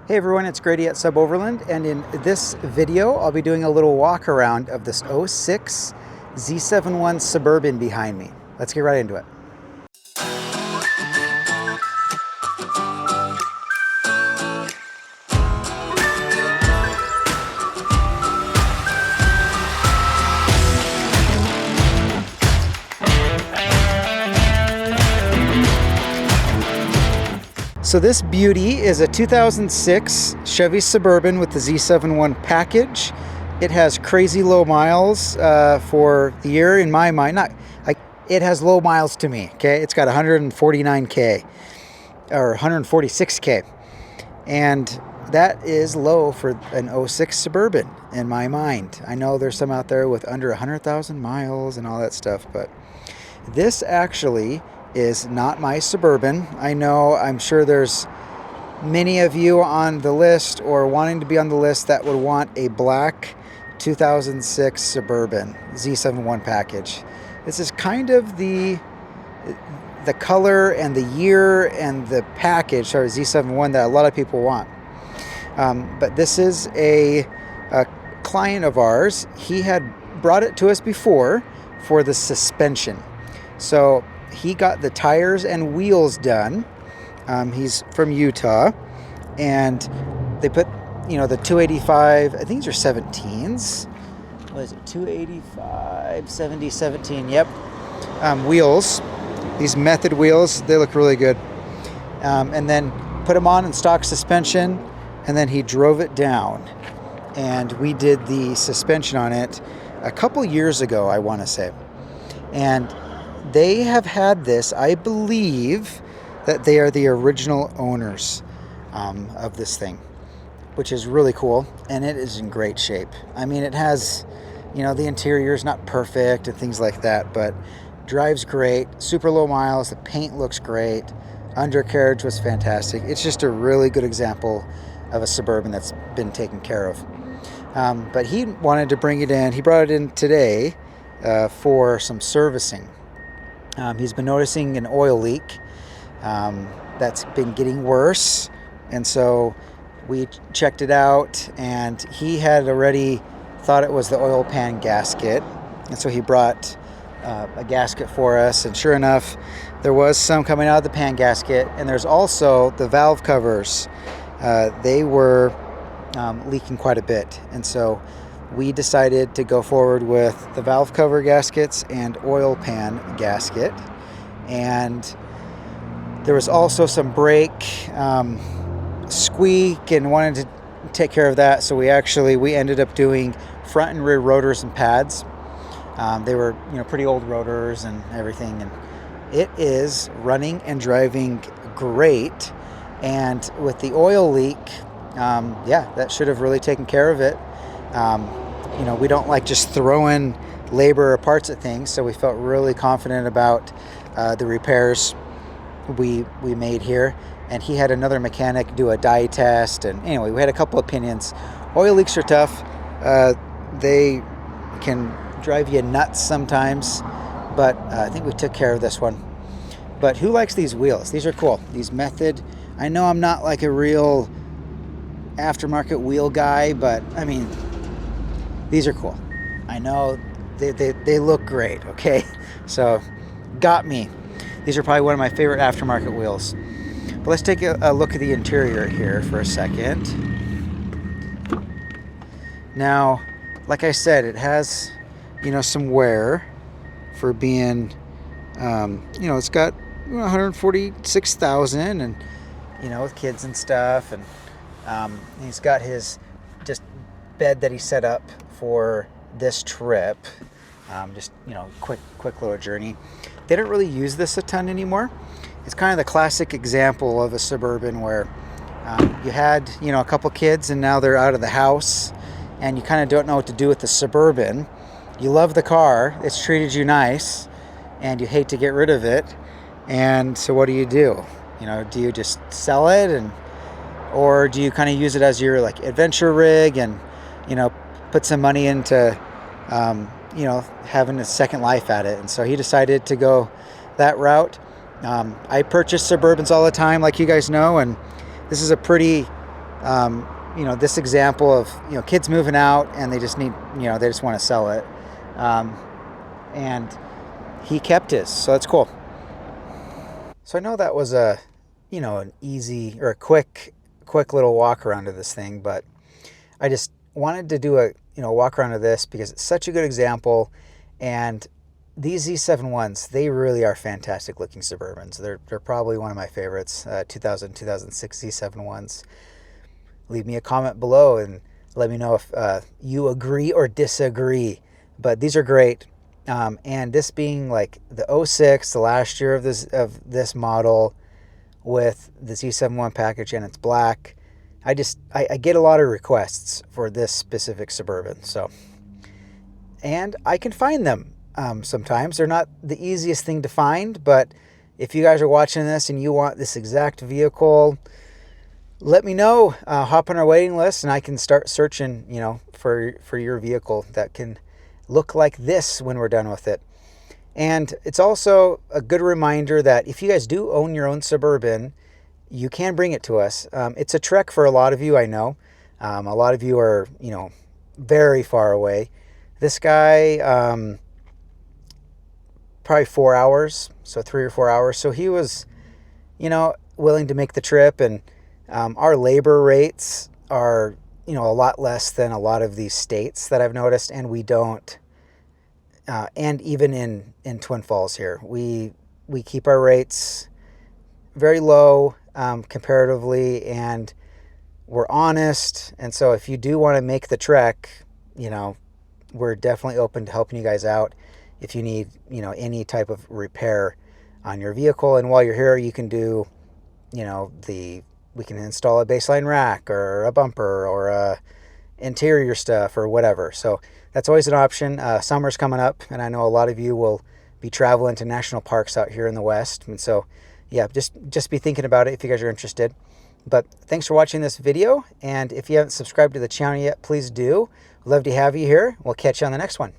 Hey everyone, it's Grady at SUBOVERLAND, and in this video I'll be doing a little walk around of this '06 Z71 Suburban behind me. Let's get right into it. So this beauty is a 2006 Chevy Suburban with the Z71 package. It has crazy low miles for the year in my mind. It has low miles to me, okay? It's got 149K or 146K. And that is low for an '06 Suburban in my mind. I know there's some out there with under 100,000 miles and all that stuff, but this actually is not my Suburban. I'm sure there's many of you on the list or wanting to be on the list that would want a black 2006 Suburban Z71 package. This is kind of the color and the year and the package, sorry, Z71, that a lot of people want. But this is a client of ours. He had brought it to us before for the suspension. So he got the tires and wheels done. He's from Utah, and they put, the 285, I think these are 17s. What is it? 285, 70, 17, yep. Wheels, these method wheels, they look really good. And then put them on in stock suspension, and then he drove it down. And we did the suspension on it a couple years ago, I want to say. And they have had this, I believe that they are the original owners of this thing, which is really cool, and it is in great shape. I mean, it has, the interior is not perfect and things like that, but drives great, super low miles, the paint looks great, undercarriage was fantastic. It's just a really good example of a Suburban that's been taken care of. But he wanted to bring it in. He brought it in today for some servicing. He's been noticing an oil leak that's been getting worse, and so we checked it out, and he had already thought it was the oil pan gasket, and so he brought a gasket for us, and sure enough, there was some coming out of the pan gasket, and there's also the valve covers. They were leaking quite a bit, and so we decided to go forward with the valve cover gaskets and oil pan gasket. And there was also some brake squeak, and wanted to take care of that. So we ended up doing front and rear rotors and pads. They were pretty old rotors and everything, and it is running and driving great. And with the oil leak, that should have really taken care of it. We don't like just throwing labor or parts at things, so we felt really confident about the repairs we made here. And he had another mechanic do a dye test, and anyway, we had a couple opinions. Oil leaks are tough. They can drive you nuts sometimes, but I think we took care of this one. But who likes these wheels? These are cool. These method. I know I'm not like a real aftermarket wheel guy, but I mean, these are cool. I know they look great, okay? So, got me. These are probably one of my favorite aftermarket wheels. But let's take a look at the interior here for a second. Now, like I said, it has, some wear for being, it's got 146,000 and, with kids and stuff. And he's got his just bed that he set up for this trip. Quick little journey. They don't really use this a ton anymore. It's kind of the classic example of a Suburban where you had a couple kids, and now they're out of the house, and you kind of don't know what to do with the Suburban. You love the car, it's treated you nice, and you hate to get rid of it. And so what do? Do you just sell it, or do you kind of use it as your adventure rig and put some money into having a second life at it? And so he decided to go that route. I purchase Suburbans all the time, like you guys know, and this is a pretty This example of, kids moving out and they just need, they just want to sell it. And he kept his, so that's cool. So I know that was an easy or a quick little walk around of this thing, but I just wanted to do a, walk around of this because it's such a good example. And these Z71s, they really are fantastic looking Suburbans. They're probably one of my favorites, 2006 Z71s. Leave me a comment below and let me know if you agree or disagree. But these are great. And this being like the 06, the last year of this model with the Z71 package, and it's black, I get a lot of requests for this specific Suburban. So, and I can find them. Sometimes they're not the easiest thing to find, but if you guys are watching this and you want this exact vehicle, let me know. Hop on our waiting list and I can start searching, for your vehicle that can look like this when we're done with it. And it's also a good reminder that if you guys do own your own Suburban, you can bring it to us. It's a trek for a lot of you, I know. A lot of you are, very far away. This guy, probably 4 hours, so 3 or 4 hours. So he was, willing to make the trip. And our labor rates are, a lot less than a lot of these states that I've noticed. And we don't, and even in Twin Falls here, we keep our rates very low comparatively, and we're honest. And so if you do want to make the trek, we're definitely open to helping you guys out if you need, any type of repair on your vehicle. And while you're here, you can do, we can install a baseline rack or a bumper or a interior stuff or whatever. So that's always an option. Summer's coming up, and I know a lot of you will be traveling to national parks out here in the West. And so, yeah, just be thinking about it if you guys are interested. But thanks for watching this video. And if you haven't subscribed to the channel yet, please do. Love to have you here. We'll catch you on the next one.